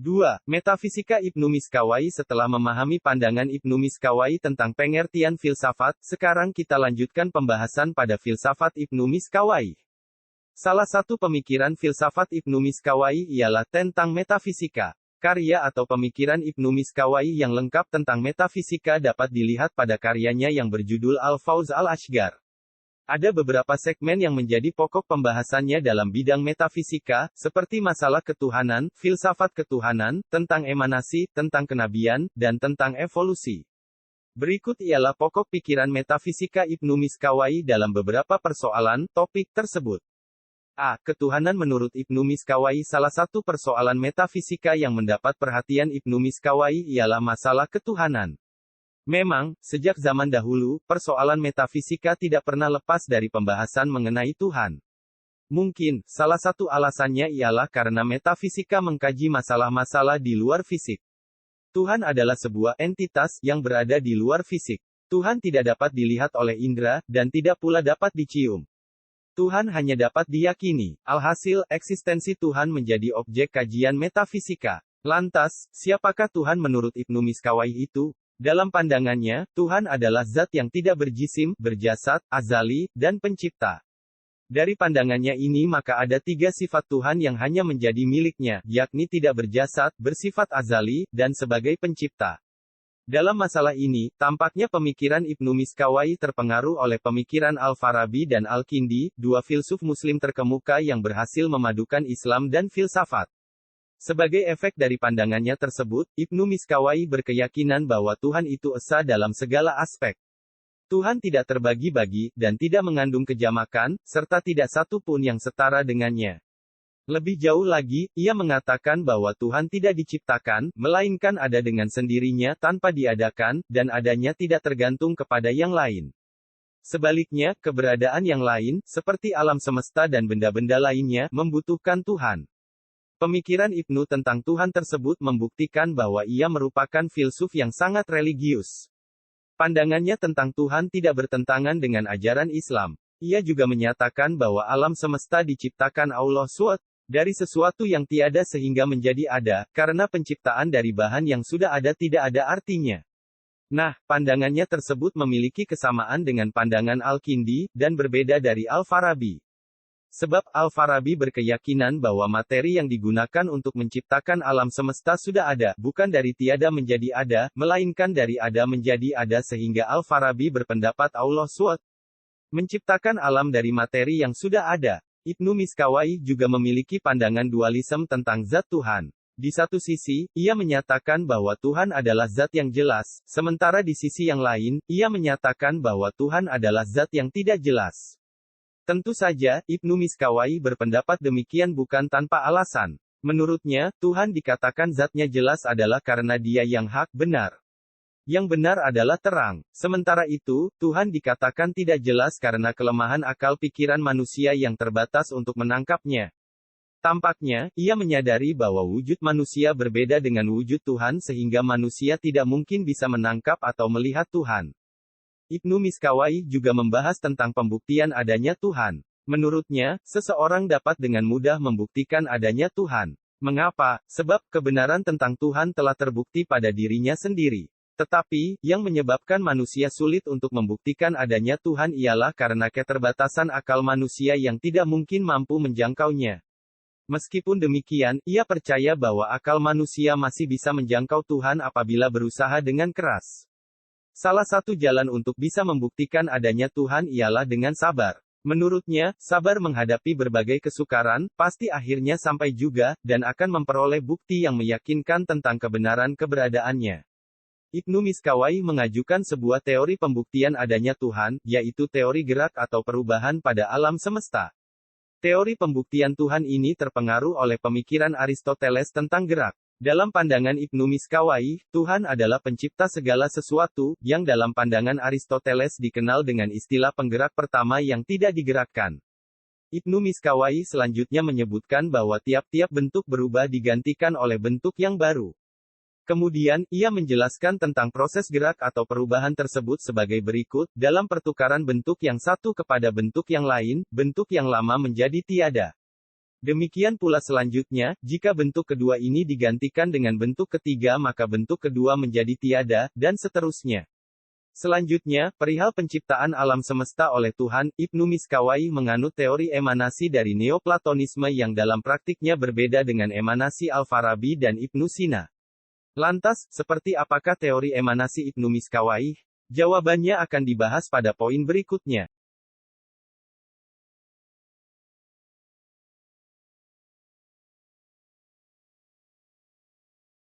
2. Metafisika Ibnu Miskawai. Setelah memahami pandangan Ibnu Miskawai tentang pengertian filsafat, sekarang kita lanjutkan pembahasan pada filsafat Ibnu Miskawai. Salah satu pemikiran filsafat Ibnu Miskawai ialah tentang metafisika. Karya atau pemikiran Ibnu Miskawai yang lengkap tentang metafisika dapat dilihat pada karyanya yang berjudul Al-Fawz Al-Ashgar. Ada beberapa segmen yang menjadi pokok pembahasannya dalam bidang metafisika, seperti masalah ketuhanan, filsafat ketuhanan, tentang emanasi, tentang kenabian, dan tentang evolusi. Berikut ialah pokok pikiran metafisika Ibnu Miskawai dalam beberapa persoalan, topik tersebut. A. Ketuhanan menurut Ibnu Miskawai. Salah satu persoalan metafisika yang mendapat perhatian Ibnu Miskawai ialah masalah ketuhanan. Memang, sejak zaman dahulu, persoalan metafisika tidak pernah lepas dari pembahasan mengenai Tuhan. Mungkin, salah satu alasannya ialah karena metafisika mengkaji masalah-masalah di luar fisik. Tuhan adalah sebuah entitas yang berada di luar fisik. Tuhan tidak dapat dilihat oleh indera, dan tidak pula dapat dicium. Tuhan hanya dapat diyakini. Alhasil, eksistensi Tuhan menjadi objek kajian metafisika. Lantas, siapakah Tuhan menurut Ibnu Miskawai itu? Dalam pandangannya, Tuhan adalah zat yang tidak berjisim, berjasad, azali, dan pencipta. Dari pandangannya ini maka ada 3 sifat Tuhan yang hanya menjadi miliknya, yakni tidak berjasad, bersifat azali, dan sebagai pencipta. Dalam masalah ini, tampaknya pemikiran Ibnu Miskawai terpengaruh oleh pemikiran Al-Farabi dan Al-Kindi, 2 filsuf muslim terkemuka yang berhasil memadukan Islam dan filsafat. Sebagai efek dari pandangannya tersebut, Ibnu Miskawai berkeyakinan bahwa Tuhan itu esa dalam segala aspek. Tuhan tidak terbagi-bagi, dan tidak mengandung kejamakan, serta tidak satu pun yang setara dengannya. Lebih jauh lagi, ia mengatakan bahwa Tuhan tidak diciptakan, melainkan ada dengan sendirinya tanpa diadakan, dan adanya tidak tergantung kepada yang lain. Sebaliknya, keberadaan yang lain, seperti alam semesta dan benda-benda lainnya, membutuhkan Tuhan. Pemikiran Ibnu tentang Tuhan tersebut membuktikan bahwa ia merupakan filsuf yang sangat religius. Pandangannya tentang Tuhan tidak bertentangan dengan ajaran Islam. Ia juga menyatakan bahwa alam semesta diciptakan Allah SWT, dari sesuatu yang tiada sehingga menjadi ada, karena penciptaan dari bahan yang sudah ada tidak ada artinya. Nah, pandangannya tersebut memiliki kesamaan dengan pandangan Al-Kindi, dan berbeda dari Al-Farabi. Sebab Al-Farabi berkeyakinan bahwa materi yang digunakan untuk menciptakan alam semesta sudah ada, bukan dari tiada menjadi ada, melainkan dari ada menjadi ada sehingga Al-Farabi berpendapat Allah SWT menciptakan alam dari materi yang sudah ada. Ibnu Miskawai juga memiliki pandangan dualisme tentang zat Tuhan. Di satu sisi, ia menyatakan bahwa Tuhan adalah zat yang jelas, sementara di sisi yang lain, ia menyatakan bahwa Tuhan adalah zat yang tidak jelas. Tentu saja, Ibnu Miskawai berpendapat demikian bukan tanpa alasan. Menurutnya, Tuhan dikatakan zatnya jelas adalah karena dia yang hak, benar. Yang benar adalah terang. Sementara itu, Tuhan dikatakan tidak jelas karena kelemahan akal pikiran manusia yang terbatas untuk menangkapnya. Tampaknya, ia menyadari bahwa wujud manusia berbeda dengan wujud Tuhan sehingga manusia tidak mungkin bisa menangkap atau melihat Tuhan. Ibnu Miskawai juga membahas tentang pembuktian adanya Tuhan. Menurutnya, seseorang dapat dengan mudah membuktikan adanya Tuhan. Mengapa? Sebab kebenaran tentang Tuhan telah terbukti pada dirinya sendiri. Tetapi, yang menyebabkan manusia sulit untuk membuktikan adanya Tuhan ialah karena keterbatasan akal manusia yang tidak mungkin mampu menjangkaunya. Meskipun demikian, ia percaya bahwa akal manusia masih bisa menjangkau Tuhan apabila berusaha dengan keras. Salah satu jalan untuk bisa membuktikan adanya Tuhan ialah dengan sabar. Menurutnya, sabar menghadapi berbagai kesukaran, pasti akhirnya sampai juga, dan akan memperoleh bukti yang meyakinkan tentang kebenaran keberadaannya. Ibnu Miskawai mengajukan sebuah teori pembuktian adanya Tuhan, yaitu teori gerak atau perubahan pada alam semesta. Teori pembuktian Tuhan ini terpengaruh oleh pemikiran Aristoteles tentang gerak. Dalam pandangan Ibnu Miskawai, Tuhan adalah pencipta segala sesuatu, yang dalam pandangan Aristoteles dikenal dengan istilah penggerak pertama yang tidak digerakkan. Ibnu Miskawai selanjutnya menyebutkan bahwa tiap-tiap bentuk berubah digantikan oleh bentuk yang baru. Kemudian, ia menjelaskan tentang proses gerak atau perubahan tersebut sebagai berikut, dalam pertukaran bentuk yang satu kepada bentuk yang lain, bentuk yang lama menjadi tiada. Demikian pula selanjutnya, jika bentuk kedua ini digantikan dengan bentuk ketiga maka bentuk kedua menjadi tiada, dan seterusnya. Selanjutnya, perihal penciptaan alam semesta oleh Tuhan, Ibnu Miskawayh menganut teori emanasi dari Neoplatonisme yang dalam praktiknya berbeda dengan emanasi Al-Farabi dan Ibnu Sina. Lantas, seperti apakah teori emanasi Ibnu Miskawayh? Jawabannya akan dibahas pada poin berikutnya.